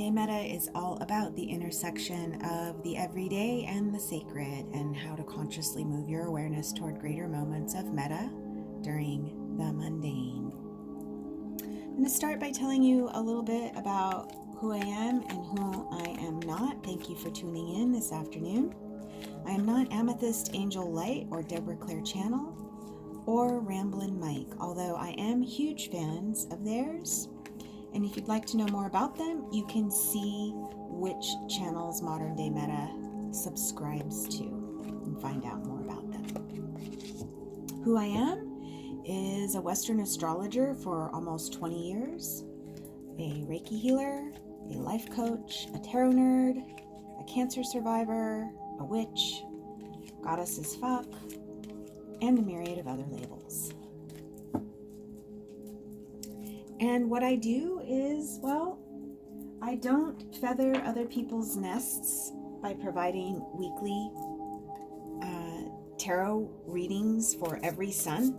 Day Meta is all about the intersection of the everyday and the sacred, and how to consciously move your awareness toward greater moments of meta during the mundane. I'm going to start by telling you a little bit about who I am and who I am not. Thank you for tuning in this afternoon. I am not Amethyst Angel Light or Deborah Claire Channel or Ramblin' Mike, although I am huge fans of theirs. And if you'd like to know more about them, you can see which channels Modern Day Meta subscribes to and find out more about them. Who I am is a Western astrologer for almost 20 years, a Reiki healer, a life coach, a tarot nerd, a cancer survivor, a witch, GoddessAF, and a myriad of other labels. And what I do is, well, I don't feather other people's nests by providing weekly tarot readings for every sun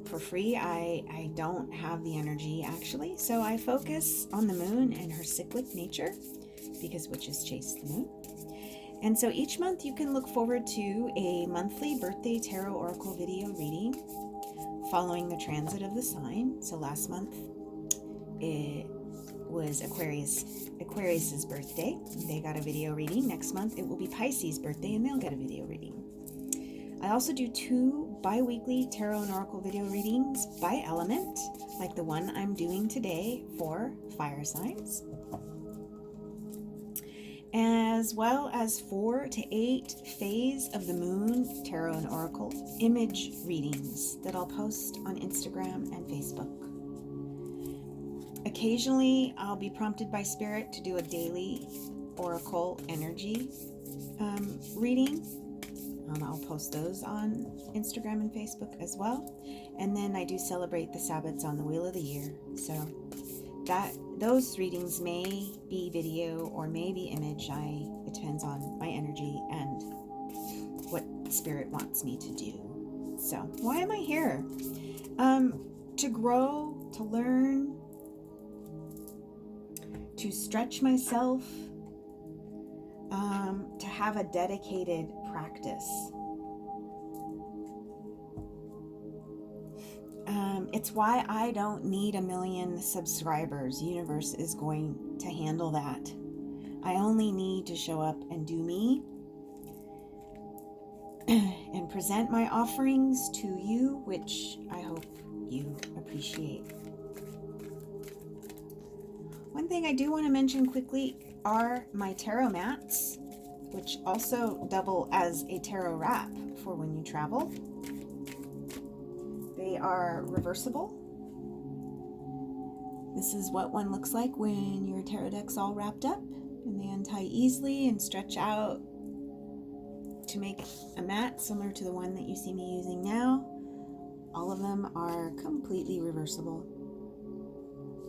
for free. I don't have the energy, actually, so I focus on the moon and her cyclic nature, because witches chase the moon. And so each month you can look forward to a monthly birthday tarot oracle video reading following the transit of the sign. So last month it was Aquarius's birthday. They got a video reading. Next month it will be Pisces' birthday and they'll get a video reading. I also do 2 bi-weekly tarot and oracle video readings by element, like the one I'm doing today for fire signs, as well as 4 to 8 phase of the moon tarot and oracle image readings that I'll post on Instagram and Facebook. Occasionally, I'll be prompted by Spirit to do a daily oracle energy reading. I'll post those on Instagram and Facebook as well. And then I do celebrate the Sabbats on the Wheel of the Year. So those readings may be video or may be image. It depends on my energy and what Spirit wants me to do. So why am I here? To grow, to learn, to stretch myself, to have a dedicated practice. It's why I don't need 1 million subscribers. The universe is going to handle that. I only need to show up and do me and present my offerings to you, which I hope you appreciate. One thing I do want to mention quickly are my tarot mats, which also double as a tarot wrap for when you travel. They are reversible. This is what one looks like when your tarot deck's all wrapped up, and they untie easily and stretch out to make a mat similar to the one that you see me using now. All of them are completely reversible.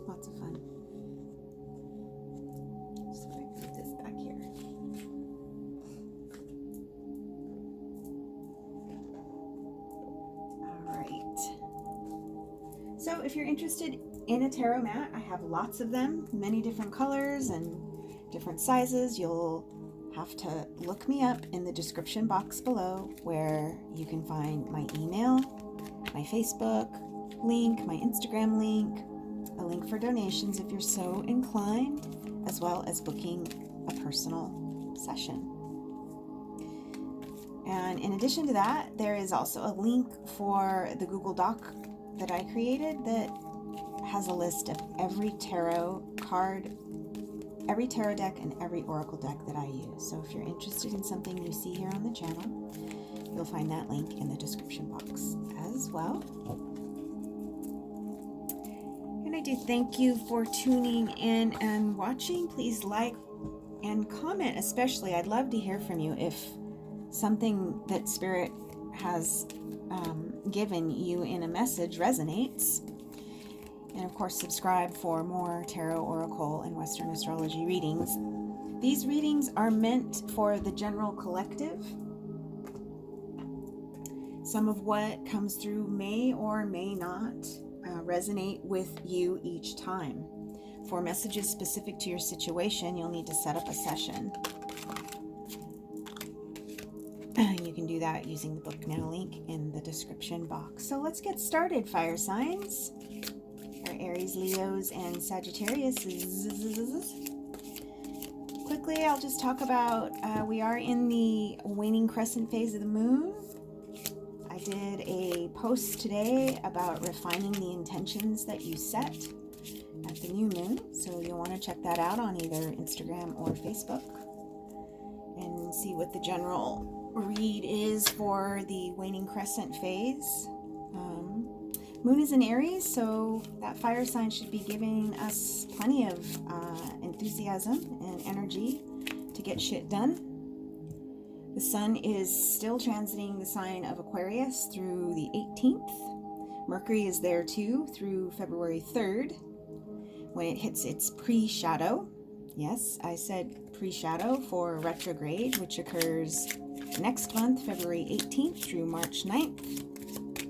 Lots of fun. So I put this back here. So if you're interested in a tarot mat, I have lots of them, many different colors and different sizes. You'll have to look me up in the description box below, where you can find my email, my Facebook link, my Instagram link, a link for donations if you're so inclined, as well as booking a personal session. And in addition to that, there is also a link for the Google Doc that I created that has a list of every tarot card, every tarot deck, and every oracle deck that I use. So if you're interested in something you see here on the channel, you'll find that link in the description box as well. And I do thank you for tuning in and watching. Please like and comment, especially. I'd love to hear from you if something that Spirit has given you in a message resonates. And of course, subscribe for more tarot, oracle, and Western astrology readings. These readings are meant for the general collective. Some of what comes through may or may not resonate with you each time. For messages specific to your situation, you'll need to set up a session. You can do that using the Book Now link in the description box. So let's get started, fire signs. Our Aries, Leos, and Sagittarius. Quickly, I'll just talk about, we are in the waning crescent phase of the moon. I did a post today about refining the intentions that you set at the new moon. So you'll want to check that out on either Instagram or Facebook and see what the general read is for the waning crescent phase. Moon is in Aries, so that fire sign should be giving us plenty of enthusiasm and energy to get shit done. The sun is still transiting the sign of Aquarius through the 18th. Mercury is there too through February 3rd when it hits its pre-shadow. Yes, I said pre-shadow for retrograde, which occurs next month, February 18th through March 9th.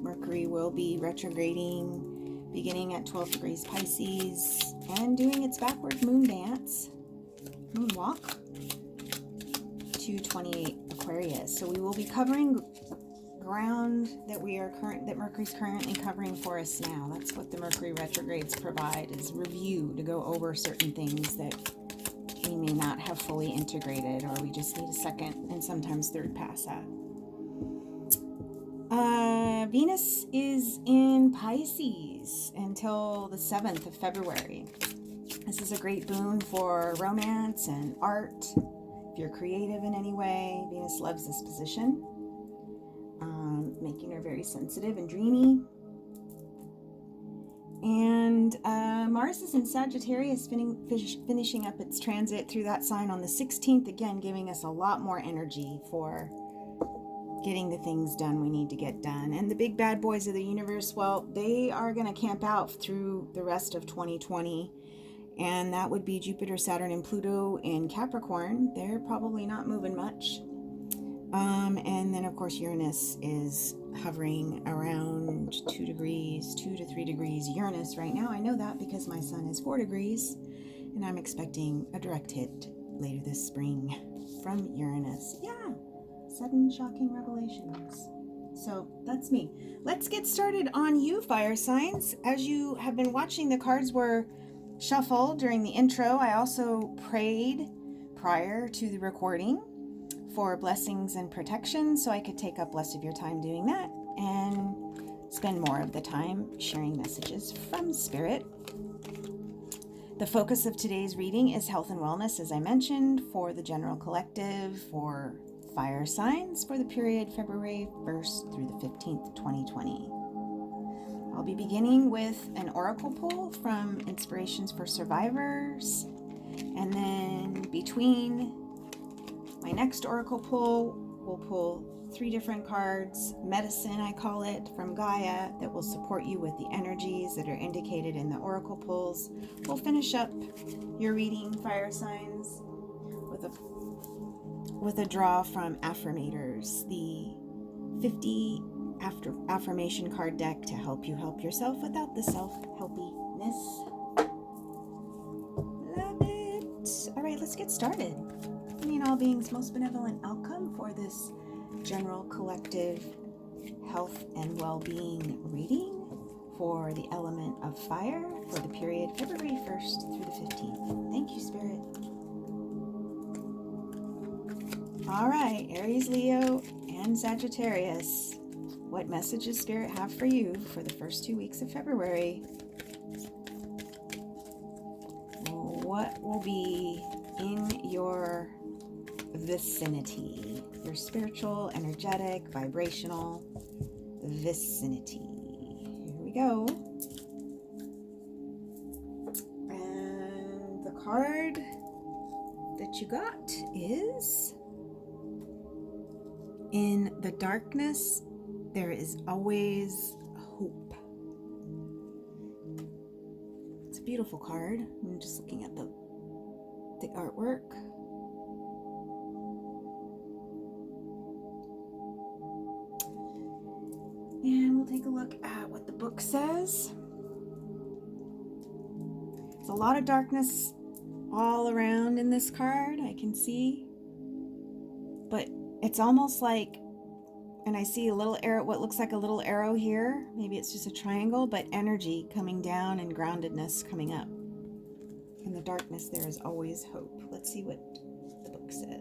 Mercury will be retrograding beginning at 12 degrees Pisces and doing its backward moon dance, moonwalk, to 28 Aquarius. So we will be covering ground that Mercury's currently covering for us now. That's what the Mercury retrogrades provide, is review, to go over certain things that we may not have fully integrated, or we just need a second and sometimes third pass at. Venus is in Pisces until the 7th of February. This is a great boon for romance and art. If you're creative in any way, Venus loves this position, making her very sensitive and dreamy. And Mars is in Sagittarius, finishing up its transit through that sign on the 16th, again giving us a lot more energy for getting the things done we need to get done. And the big bad boys of the universe, well, they are going to camp out through the rest of 2020. And that would be Jupiter, Saturn, and Pluto in Capricorn. They're probably not moving much. And then, of course, Uranus is hovering around 2 to 3 degrees Uranus right now. I know that because my sun is 4 degrees, and I'm expecting a direct hit later this spring from Uranus. Yeah, sudden shocking revelations. So that's me. Let's get started on you, fire signs. As you have been watching, the cards were shuffled during the intro. I also prayed prior to the recording for blessings and protection, so I could take up less of your time doing that and spend more of the time sharing messages from Spirit. The focus of today's reading is health and wellness, as I mentioned, for the general collective, for fire signs, for the period February 1st through the 15th, 2020. I'll be beginning with an oracle pull from Inspirations for Survivors, and then between my next oracle pull, we'll pull 3 different cards, medicine I call it, from Gaia, that will support you with the energies that are indicated in the oracle pulls. We'll finish up your reading, fire signs, with a draw from Affirmators, the 50 affirmation card deck to help you help yourself without the self-helpiness. Love it. All right, let's get started. All beings' most benevolent outcome for this general collective health and well-being reading for the element of fire for the period February 1st through the 15th. Thank you, Spirit. All right, Aries, Leo, and Sagittarius. What messages Spirit have for you for the first 2 weeks of February? What will be in your vicinity, your spiritual, energetic, vibrational vicinity? Here we go. And the card that you got is, in the darkness, there is always hope. It's a beautiful card. I'm just looking at the artwork. And we'll take a look at what the book says. There's a lot of darkness all around in this card, I can see. But it's almost like, and I see a little arrow, what looks like a little arrow here. Maybe it's just a triangle, but energy coming down and groundedness coming up. In the darkness, there is always hope. Let's see what the book says.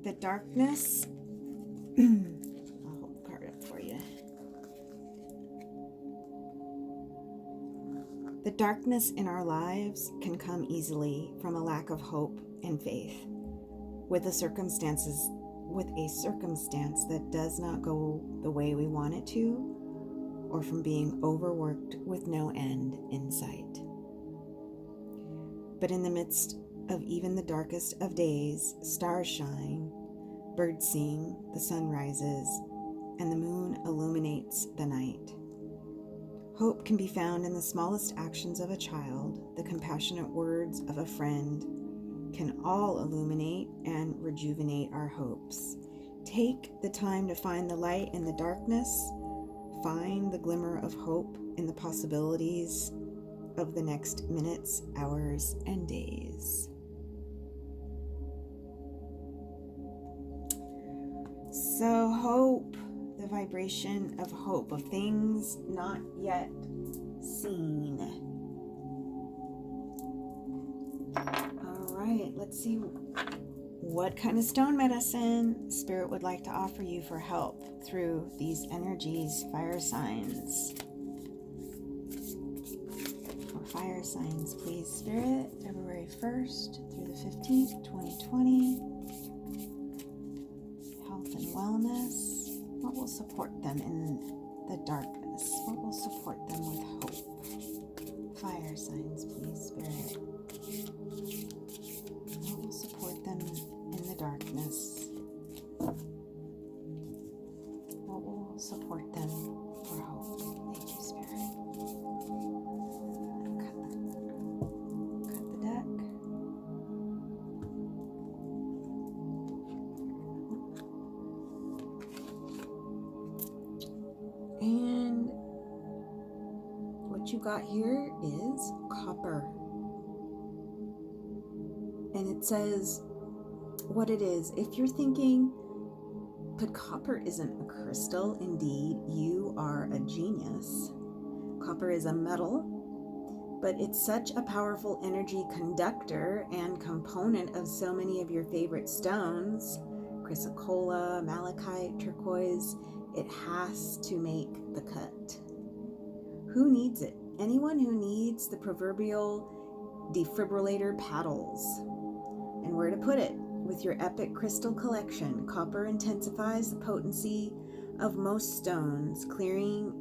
The darkness, I'll hold the card up for you. The darkness in our lives can come easily from a lack of hope and faith, with a circumstance that does not go the way we want it to, or from being overworked with no end in sight. But in the midst of even the darkest of days, stars shine, birds sing, the sun rises, and the moon illuminates the night. Hope can be found in the smallest actions of a child. The compassionate words of a friend can all illuminate and rejuvenate our hopes. Take the time to find the light in the darkness. Find the glimmer of hope in the possibilities of the next minutes, hours, and days. So hope, the vibration of hope, of things not yet seen. All right, let's see what kind of stone medicine Spirit would like to offer you for help through these energies, fire signs. For fire signs, please, Spirit, February 1st through the 15th, 2020. And wellness. What will support them in the darkness? What will support them with hope? Fire signs, please, Spirit. What will support them in the darkness? What will support them for hope? Thank you, Spirit. Cut the deck. And what you got here is copper. And it says what it is. If you're thinking, but copper isn't a crystal, indeed, you are a genius. Copper is a metal, but it's such a powerful energy conductor and component of so many of your favorite stones, chrysocolla, malachite, turquoise. It has to make the cut. Who needs it? Anyone who needs the proverbial defibrillator paddles. And where to put it? With your epic crystal collection, copper intensifies the potency of most stones, clearing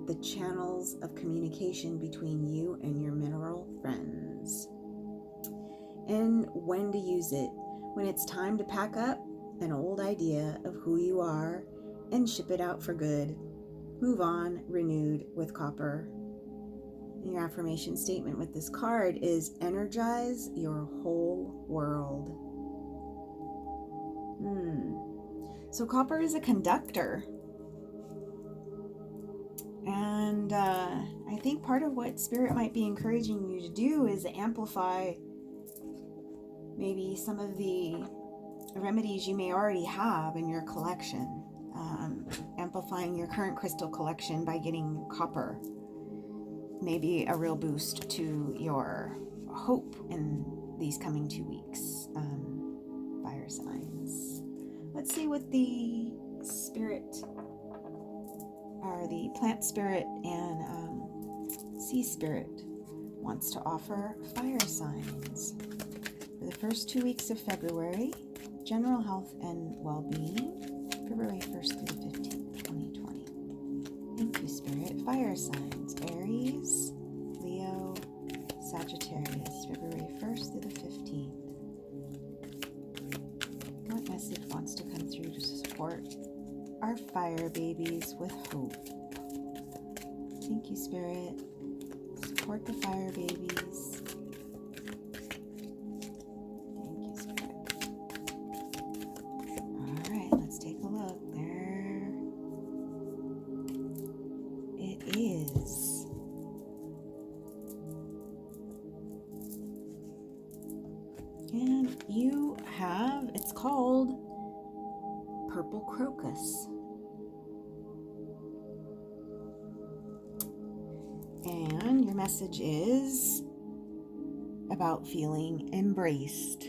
the channels of communication between you and your mineral friends. And when to use it? When it's time to pack up an old idea of who you are and ship it out for good. Move on, renewed with copper. And your affirmation statement with this card is energize your whole world. So copper is a conductor. And I think part of what Spirit might be encouraging you to do is amplify maybe some of the remedies you may already have in your collection. Amplifying your current crystal collection by getting copper may be a real boost to your hope in these coming 2 weeks. Fire signs. Let's see what the spirit, or the plant spirit and sea spirit wants to offer fire signs for the first 2 weeks of February. General health and well-being, February 1st through the 15th, 2020. Thank you, Spirit. Fire signs, Aries, Leo, Sagittarius, February 1st through the 15th. What message wants to come through to support our fire babies with hope? Thank you, Spirit. Support the fire babies. Thank you, Spirit. you have, it's called Purple Crocus. And your message is about feeling embraced.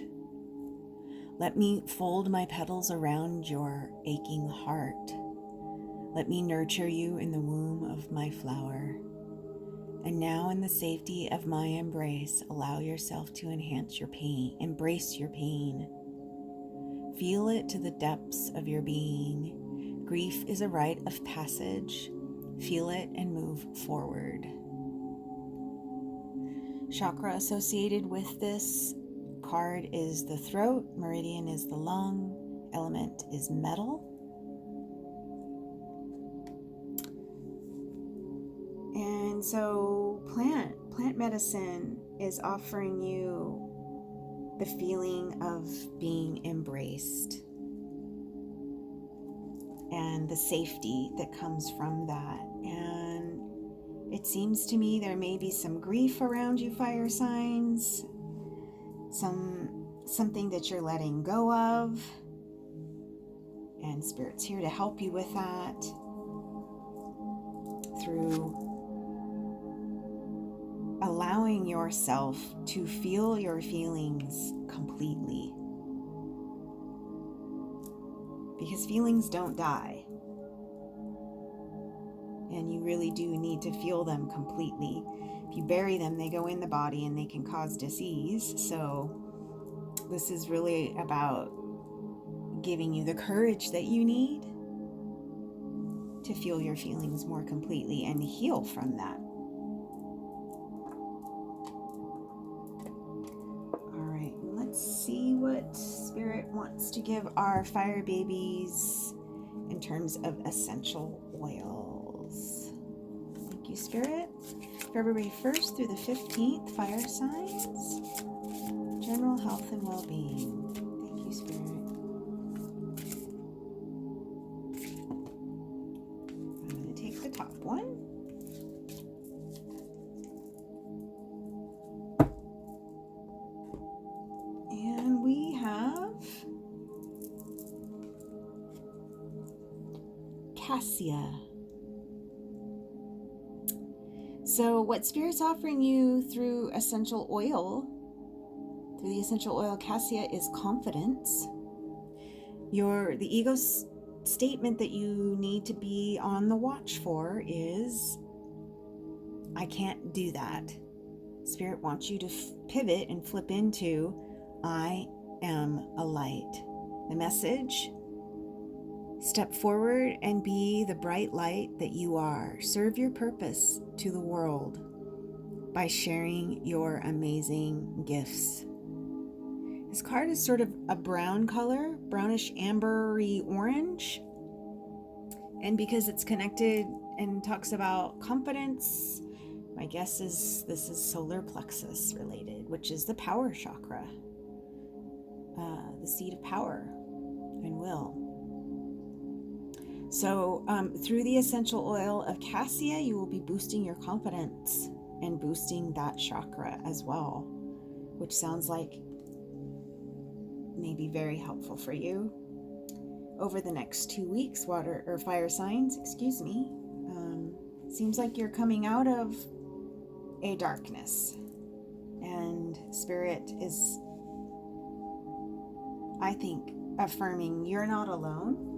Let me fold my petals around your aching heart. Let me nurture you in the womb of my flower. And now in the safety of my embrace, allow yourself to enhance your pain, embrace your pain. Feel it to the depths of your being. Grief is a rite of passage. Feel it and move forward. Chakra associated with this card is the throat, meridian is the lung, element is metal. And so plant medicine is offering you the feeling of being embraced and the safety that comes from that. And it seems to me there may be some grief around you, fire signs, something that you're letting go of, and Spirit's here to help you with that through allowing yourself to feel your feelings completely. Because feelings don't die. And you really do need to feel them completely. If you bury them, they go in the body and they can cause disease. So this is really about giving you the courage that you need to feel your feelings more completely and heal from that. See what Spirit wants to give our fire babies in terms of essential oils. Thank you, Spirit. February 1st through the 15th, fire signs, general health and well-being. Thank you, Spirit. I'm going to take the top one. Cassia. So what Spirit's offering you through the essential oil cassia is confidence. The ego statement that you need to be on the watch for is, I can't do that. Spirit wants you to pivot and flip into, I am a light. The message: step forward and be the bright light that you are. Serve your purpose to the world by sharing your amazing gifts. This card is sort of a brown color, brownish ambery orange. And because it's connected and talks about confidence, my guess is this is solar plexus related, which is the power chakra, the seat of power and will. So through the essential oil of cassia, you will be boosting your confidence and boosting that chakra as well, which sounds like may be very helpful for you over the next 2 weeks. Fire signs, seems like you're coming out of a darkness, and Spirit is, I think, affirming you're not alone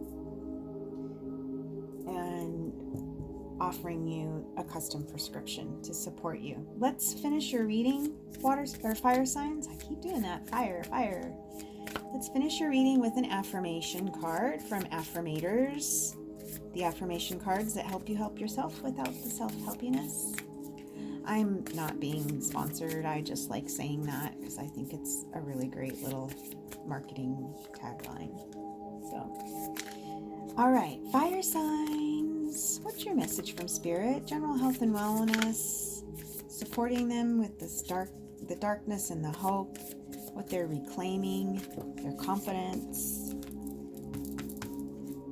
and offering you a custom prescription to support you. Let's finish your reading, fire signs. I keep doing that. Fire. Let's finish your reading with an affirmation card from Affirmators. The affirmation cards that help you help yourself without the self-helpiness. I'm not being sponsored. I just like saying that because I think it's a really great little marketing tagline. So, all right, fire signs. What's your message from Spirit? General health and wellness, supporting them with the darkness and the hope, what they're reclaiming, their confidence.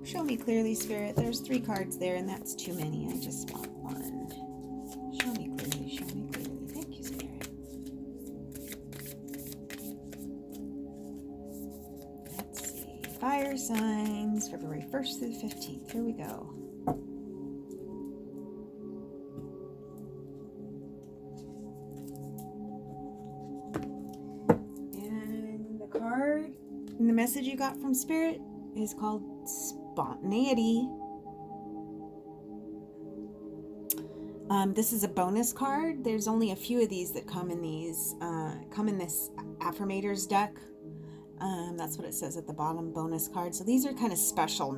Show me clearly, Spirit. There's 3 cards there, and that's too many. I just want one. Show me clearly. Thank you, Spirit. Fire signs, February 1st through the 15th. Here we go. And the card and the message you got from Spirit is called Spontaneity. This is a bonus card. There's only a few of these that come in this affirmators deck. That's what it says at the bottom, bonus card. So these are kind of special,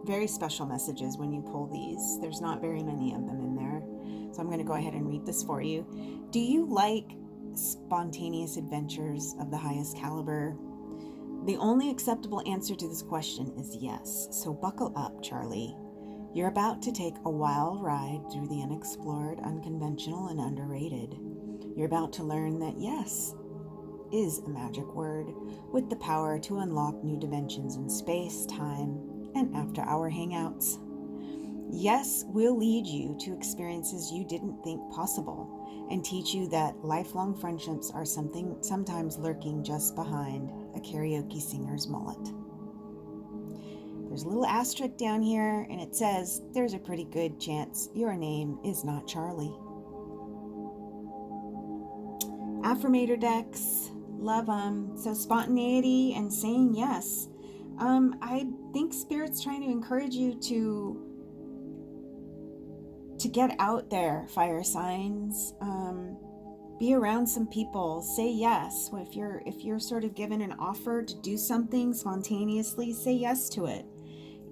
very special messages when you pull these. There's not very many of them in there. So I'm going to go ahead and read this for you. Do you like spontaneous adventures of the highest caliber? The only acceptable answer to this question is yes. So buckle up, Charlie. You're about to take a wild ride through the unexplored, unconventional, and underrated. You're about to learn that yes is a magic word with the power to unlock new dimensions in space, time, and after-hour hangouts. Yes will lead you to experiences you didn't think possible and teach you that lifelong friendships are sometimes lurking just behind a karaoke singer's mullet. There's a little asterisk down here, and it says there's a pretty good chance your name is not Charlie. Affirmator decks, love them. So spontaneity and saying yes. I think Spirit's trying to encourage you to get out there, fire signs. Be around some people. Say yes. If you're sort of given an offer to do something spontaneously, say yes to it.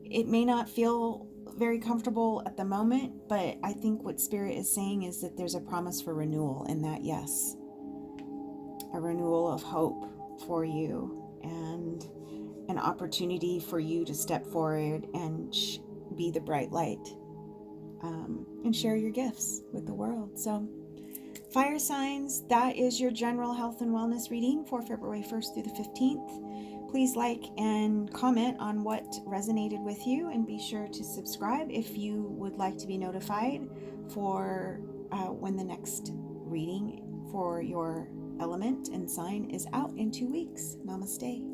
It may not feel very comfortable at the moment, but I think what Spirit is saying is that there's a promise for renewal in that yes. A renewal of hope for you and an opportunity for you to step forward and be the bright light and share your gifts with the world. So fire signs, that is your general health and wellness reading for February 1st through the 15th. Please like and comment on what resonated with you, and be sure to subscribe if you would like to be notified for when the next reading for your element and sign is out in 2 weeks. Namaste.